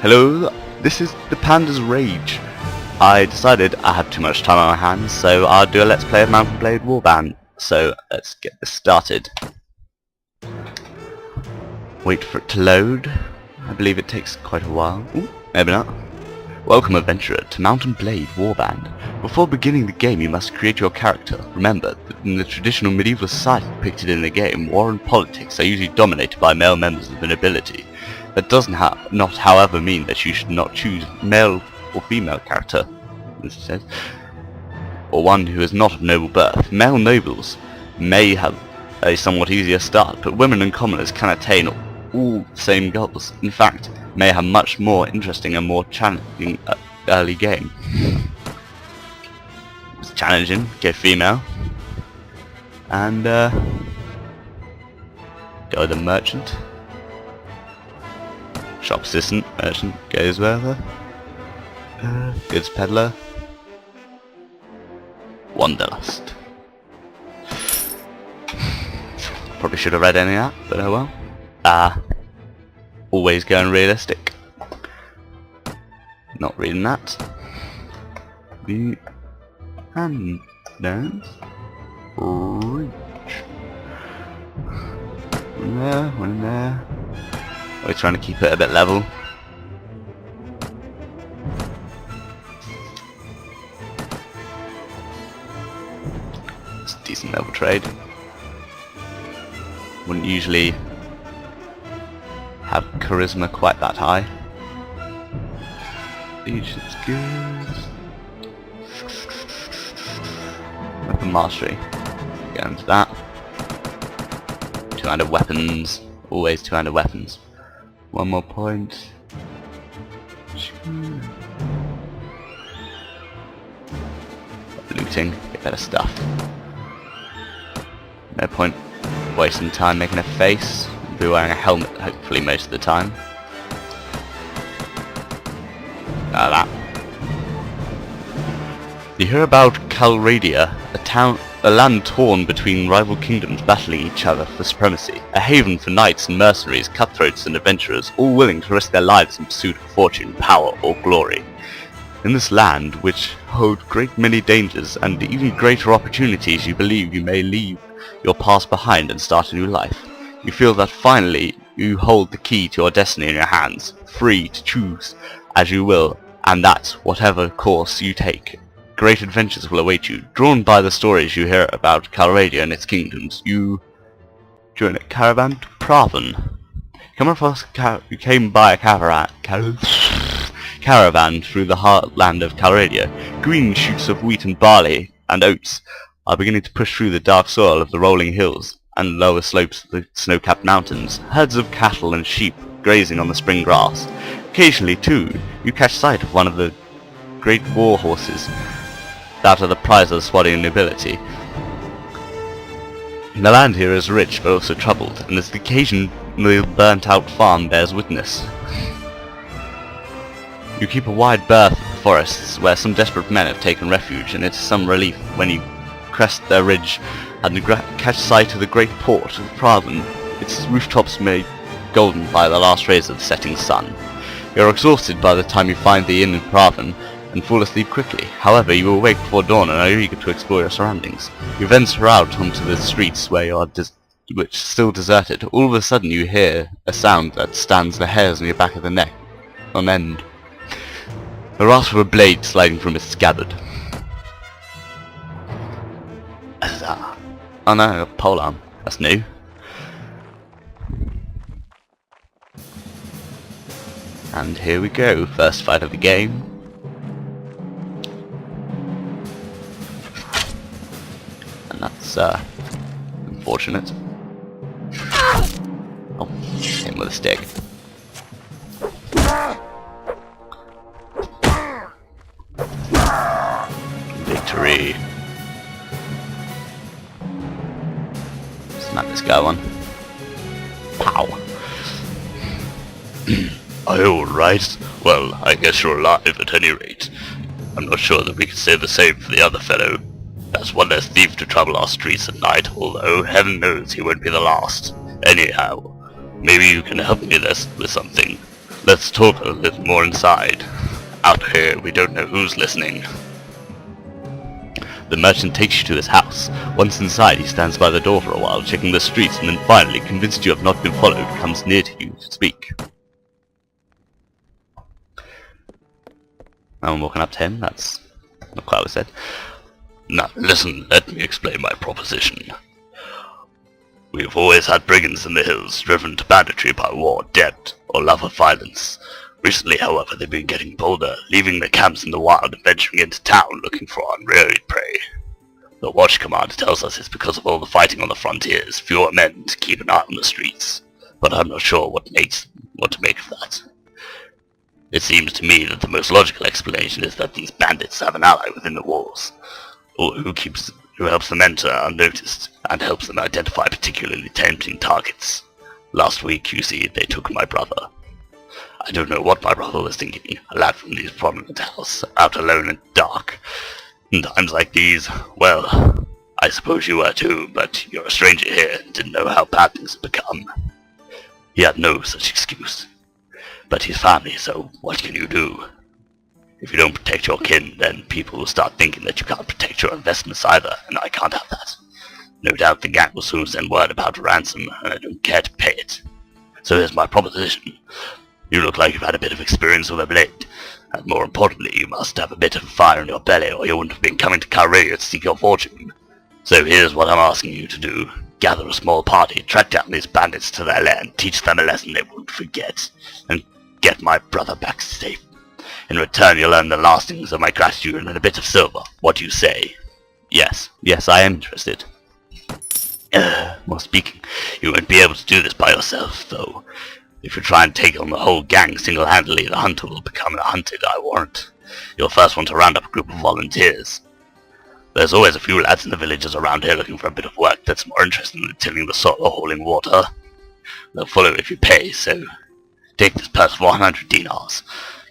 Hello, this is the Panda's Rage. I decided I had too much time on my hands, so I'll do a Let's Play of Mount&Blade Warband. So let's get this started. Wait for it to load. I believe it takes quite a while. Ooh, maybe not. Welcome, adventurer, to Mount&Blade Warband. Before beginning the game, you must create your character. Remember that in the traditional medieval society depicted in the game, war and politics are usually dominated by male members of the nobility. That does not, however, mean that you should not choose male or female character, as it says, or one who is not of noble birth. Male nobles may have a somewhat easier start, but women and commoners can attain all the same goals. In fact, may have much more interesting and more challenging early game. It's challenging, go female, and go with the merchant. Shop assistant, merchant, goes with her. Goods peddler. Wanderlust. Probably should have read any of that, but oh well. Always going realistic. Not reading that. The hand dance. Reach. One there, one there. We're trying to keep it a bit level. It's a decent level trade. Wouldn't usually have charisma quite that high. Leadership's good. Weapon mastery. Get into that. Two-handed weapons. Always two-handed weapons. One more point. Looting, get better stuff. No point wasting time making a face. I'll be wearing a helmet hopefully most of the time. That. You hear about Calradia, a land torn between rival kingdoms battling each other for supremacy, a haven for knights and mercenaries, cutthroats and adventurers, all willing to risk their lives in pursuit of fortune, power or glory. In this land, which hold great many dangers and even greater opportunities, you believe you may leave your past behind and start a new life. You feel that finally you hold the key to your destiny in your hands, free to choose as you will, and that whatever course you take, great adventures will await you. Drawn by the stories you hear about Calradia and its kingdoms, you join a caravan to Praven. You came by a caravan through the heartland of Calradia. Green shoots of wheat and barley and oats are beginning to push through the dark soil of the rolling hills and lower slopes of the snow-capped mountains. Herds of cattle and sheep grazing on the spring grass. Occasionally, too, you catch sight of one of the great war horses that are the prize of the Swaddling nobility. The land here is rich but also troubled, and as the occasionally burnt-out farm bears witness. You keep a wide berth of the forests where some desperate men have taken refuge, and it is some relief when you crest their ridge and catch sight of the great port of Praven, its rooftops made golden by the last rays of the setting sun. You are exhausted by the time you find the inn in Praven, and fall asleep quickly. However, you awake before dawn and are eager to explore your surroundings. You venture out onto the streets where you are which still deserted. All of a sudden you hear a sound that stands the hairs on your back of the neck on end. The rasp of a blade sliding from its scabbard. Oh no, I got a polearm. That's new. And here we go, first fight of the game. And that's unfortunate. Oh, hit him with a stick. Victory. Smack this guy one. Pow. Are you alright? Well, I guess you're alive at any rate. I'm not sure that we can say the same for the other fellow. That's one less thief to trouble our streets at night, although heaven knows he won't be the last. Anyhow, maybe you can help me with something. Let's talk a little more inside. Out here, we don't know who's listening. The merchant takes you to his house. Once inside, he stands by the door for a while, checking the streets, and then finally, convinced you have not been followed, comes near to you to speak. I'm walking up to him. That's not quite what I said. Now, listen, let me explain my proposition. We've always had brigands in the hills, driven to banditry by war, debt, or love of violence. Recently, however, they've been getting bolder, leaving their camps in the wild and venturing into town looking for unwearied prey. The Watch Commander tells us it's because of all the fighting on the frontiers, fewer men to keep an eye on the streets. But I'm not sure what to make of that. It seems to me that the most logical explanation is that these bandits have an ally within the walls, or who helps them enter unnoticed, and helps them identify particularly tempting targets. Last week, you see, they took my brother. I don't know what my brother was thinking, a lad from this prominent house, out alone and dark. In times like these, well, I suppose you were too, but you're a stranger here and didn't know how bad things had become. He had no such excuse. But he's family, so what can you do? If you don't protect your kin, then people will start thinking that you can't protect your investments either, and I can't have that. No doubt the gang will soon send word about a ransom, and I don't care to pay it. So here's my proposition. You look like you've had a bit of experience with a blade, and more importantly, you must have a bit of fire in your belly, or you wouldn't have been coming to Calradia to seek your fortune. So here's what I'm asking you to do. Gather a small party, track down these bandits to their lair, and teach them a lesson they won't forget, and get my brother back safe. In return, you'll earn the lastings of my gratitude and a bit of silver. What do you say? Yes, I am interested. More speaking, you won't be able to do this by yourself, though. If you try and take on the whole gang single-handedly, the hunter will become a hunted, I warrant. You'll first want to round up a group of volunteers. There's always a few lads in the villages around here looking for a bit of work that's more interesting than tilling the soil or hauling water. They'll follow if you pay, so take this purse for 100 dinars.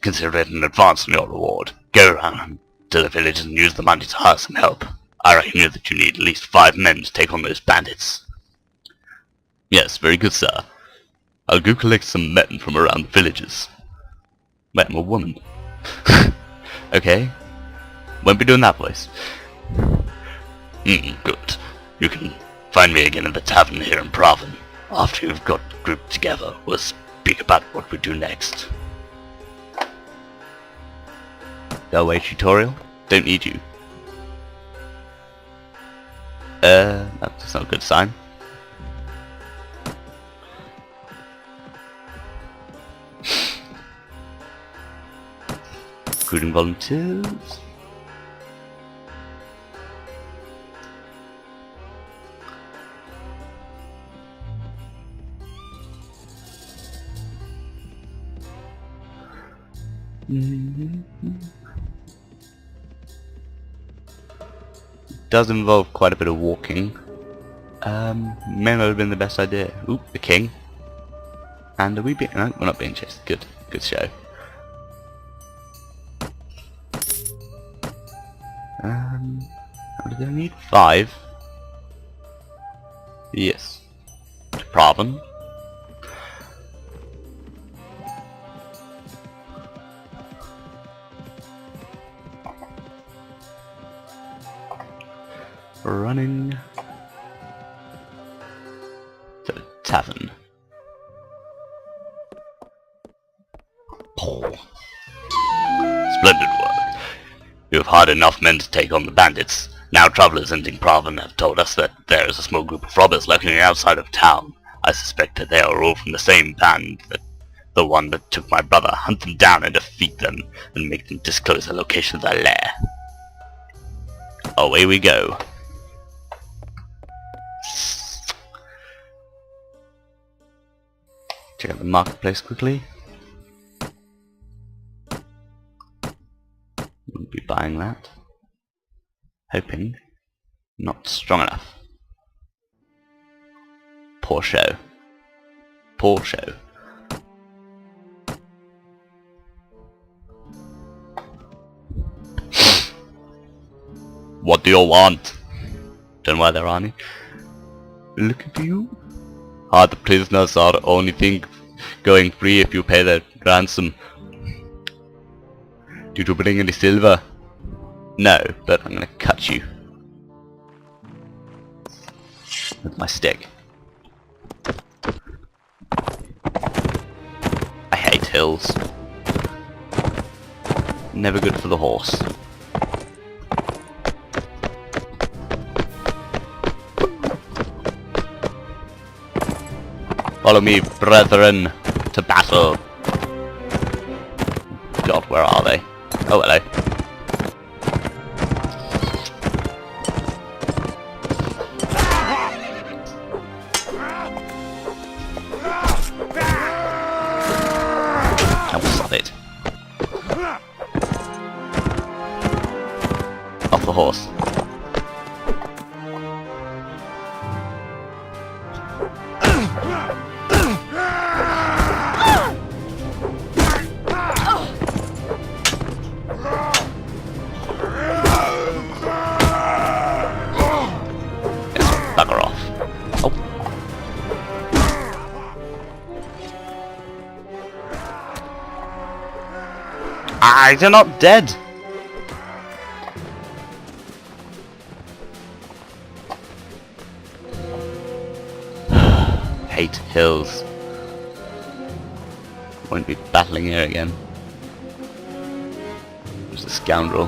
Consider it an advance on your reward. Go around to the villages and use the money to hire some help. I reckon that you need at least 5 men to take on those bandits. Yes, very good, sir. I'll go collect some men from around the villages. Wait, I'm a woman. Okay. Won't be doing that voice. Good. You can find me again at the tavern here in Praven. After you've got the group together, we'll speak about what we do next. Go away, tutorial. Don't need you. That's not a good sign. Recruiting volunteers. Does involve quite a bit of walking. May not have been the best idea. Oop, the king. And are we being... No, we're not being chased. Good show. How many do I need? 5. Yes. To Praven. Running to the tavern. Splendid work. You have hired enough men to take on the bandits. Now travelers entering Praven have told us that there is a small group of robbers lurking outside of town. I suspect that they are all from the same band, the one that took my brother. Hunt them down and defeat them, and make them disclose the location of their lair. Away we go. Check out the marketplace quickly. Wouldn't be buying that. Hoping. Not strong enough. Poor show. Poor show. What do you want? Don't know why there are any. Look at you. The prisoners are only thing going free if you pay Ransom. Did you bring any silver? No, but I'm gonna cut you with my stick. I hate hills. Never good for the horse. Follow me, brethren, to battle. God, where are they? Oh, hello. Oh, stop it. Off the horse. Bugger off. Oh. Ah, you're not dead. Hate hills. Won't be battling here again. There's a scoundrel.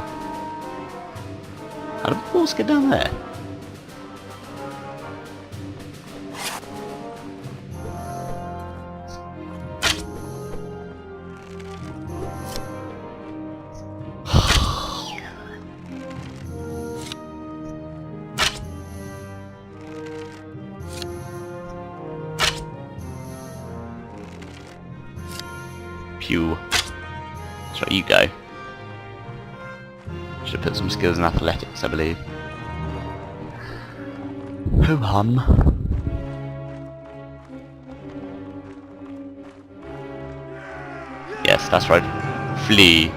How did the horse get down there? Pew. That's right, you go. Should have put some skills in athletics, I believe. Ho hum. Yes, that's right. Flee.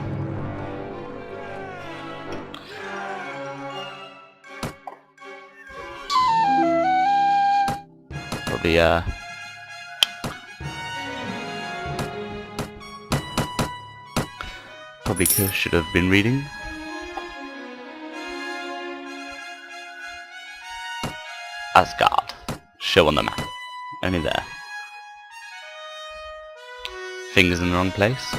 Probably, should have been reading. Asgard. Show on the map. Only there. Fingers in the wrong place.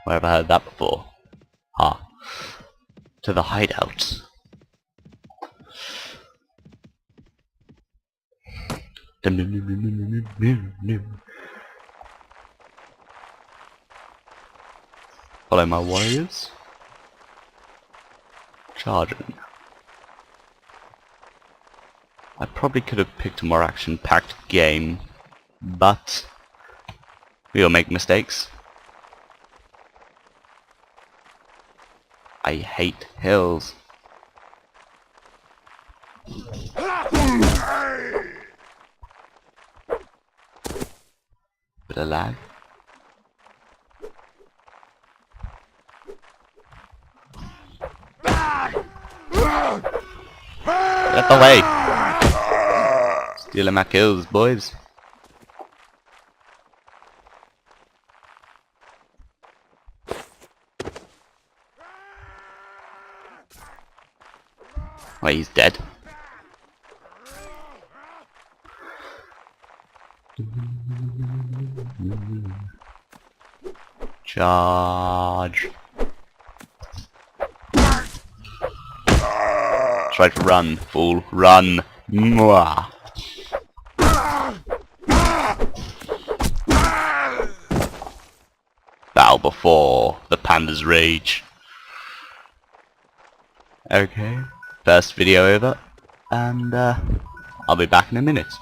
Where have I heard that before? Ah. To the hideout. Follow my warriors. Charging. I probably could have picked a more action-packed game, but we all make mistakes. I hate hills. Bit of lag. Get the way! Stealing my kills, boys. Wait, he's dead. Charge. Try to run, fool. Run. Mwah. Bow before the panda's rage. Okay. First video over. And I'll be back in a minute.